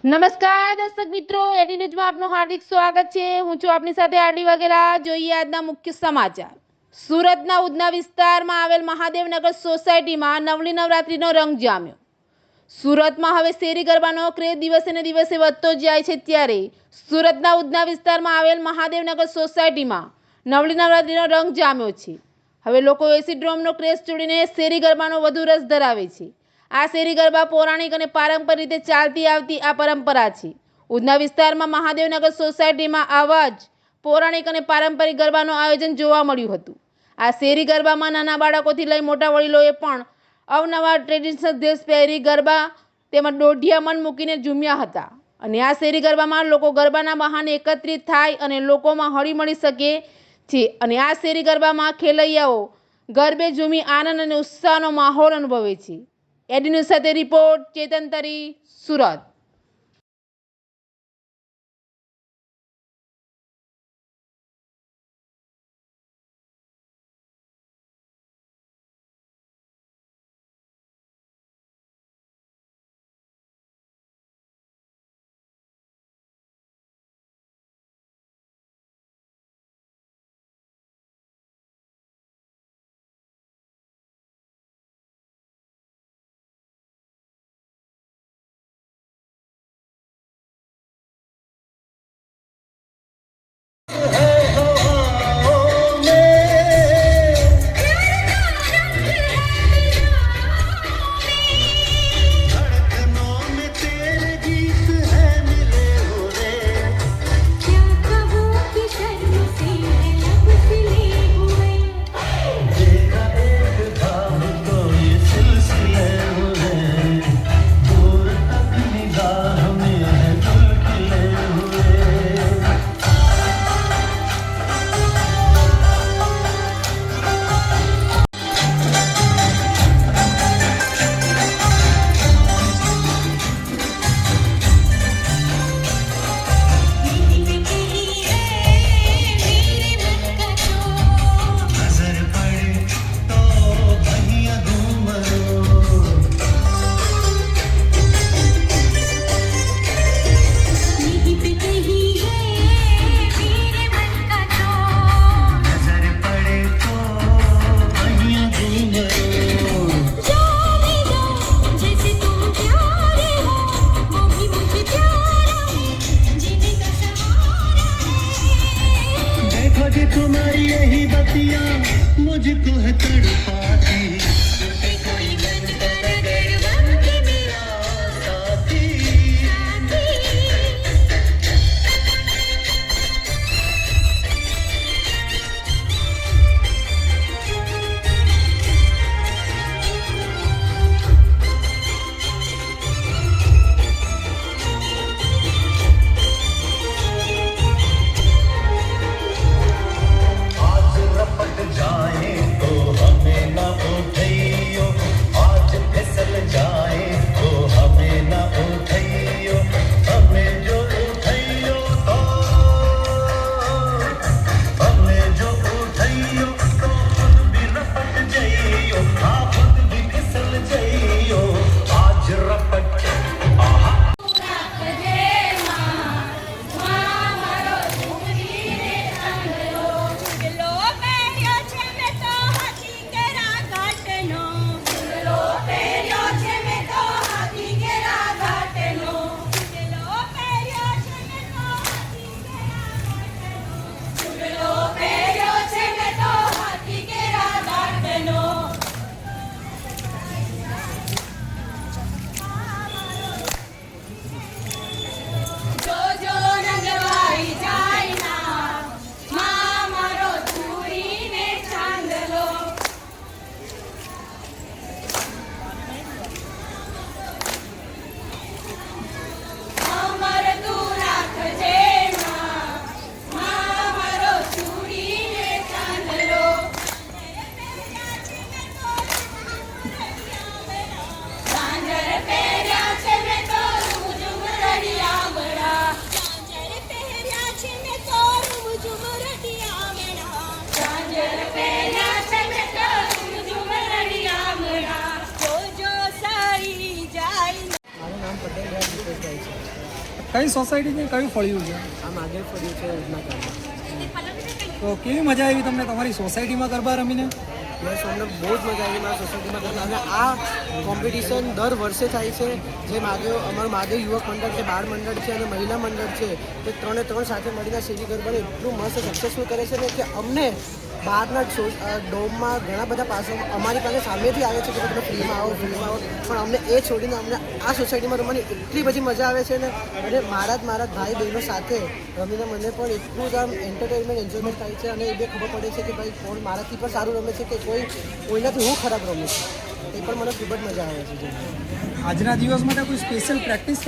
નમસ્કાર દર્શક મિત્રો, એડી ન્યૂઝમાં આપનું હાર્દિક સ્વાગત છે। હું છું આપની સાથે આરડી વાઘેલા। જોઈએ આજના મુખ્ય સમાચાર। સુરતના ઉધના વિસ્તારમાં આવેલ મહાદેવનગર સોસાયટીમાં નવલી નવરાત્રીનો રંગ જામ્યો। સુરતમાં હવે શેરી ગરબાનો ક્રેઝ દિવસે ને દિવસે વધતો જાય છે, ત્યારે સુરતના ઉધના વિસ્તારમાં આવેલ મહાદેવનગર સોસાયટીમાં નવલી નવરાત્રીનો રંગ જામ્યો છે। હવે લોકો એસી ડ્રોમનો ક્રેઝ છોડીને શેરી ગરબાનો વધુ રસ ધરાવે છે। આ શેરી ગરબા પૌરાણિક અને પારંપરિક રીતે ચાલતી આવતી આ પરંપરા છે। ઉધના વિસ્તારમાં મહાદેવનગર સોસાયટીમાં આવા જ પૌરાણિક અને પારંપરિક ગરબાનું આયોજન જોવા મળ્યું હતું। આ શેરી ગરબામાં નાના બાળકોથી લઈ મોટા વડીલોએ પણ અવનવા ટ્રેડિશનલ ડ્રેસ પહેરી ગરબા તેમજ દોઢિયા મન મૂકીને ઝૂમ્યા હતા। અને આ શેરી ગરબામાં લોકો ગરબાના બહાને એકત્રિત થાય અને લોકોમાં હળીમળી શકે છે। અને આ શેરી ગરબામાં ખેલૈયાઓ ગરબે ઝૂમી આનંદ અને ઉત્સાહનો માહોલ અનુભવે છે। એડી ન્યૂઝ સાથે રિપોર્ટ ચેતન તરી, સુરત। तुम्हारी यही बतियां मुझको है तड़पाती। कोई बन कर अगर बन के मेरा साथी। जाए तो हमें न उठे કઈ સોસાયટી છે, કયું ફળિયું છે? આમ આગળ ફર્યું છે ઉધના ગામમાં. તો કેવી મજા આવી તમને તમારી સોસાયટીમાં ગરબા રમીને? યસ, અમને બહુ જ મજા આવી મારા સોસાયટીમાં કરવા. અને આ કોમ્પિટિશન દર વર્ષે થાય છે. જે અમારું મહાદેવ યુવક મંડળ છે, બાળ મંડળ છે અને મહિલા મંડળ છે, તે ત્રણ સાથે મળીને શેરી ગરબાને એટલું મસ્ત સક્સેસફુલ કરે છે ને કે અમને બહારના ડોમમાં ઘણા બધા પાસો અમારી પાસે સામેથી આવે છે કે તમે ફ્રીમાં આવો, પણ અમને એ છોડીને અમને આ સોસાયટીમાં રમવાની એટલી બધી મજા આવે છે ને. અને મારા ભાઈ બહેનો સાથે રમીને મને પણ એટલું જ આમ એન્ટરટેનમેન્ટ એન્જોયમેન્ટ થાય છે. અને એ બી ખબર પડે છે કે ભાઈ કોણ મારાથી પણ સારું રમે છે કે કોઈનાથી હું ખરાબ રમું છું. એ પણ મને ખૂબ જ મજા આવે છે. આજના દિવસ માટે કોઈ સ્પેશિયલ પ્રેક્ટિસ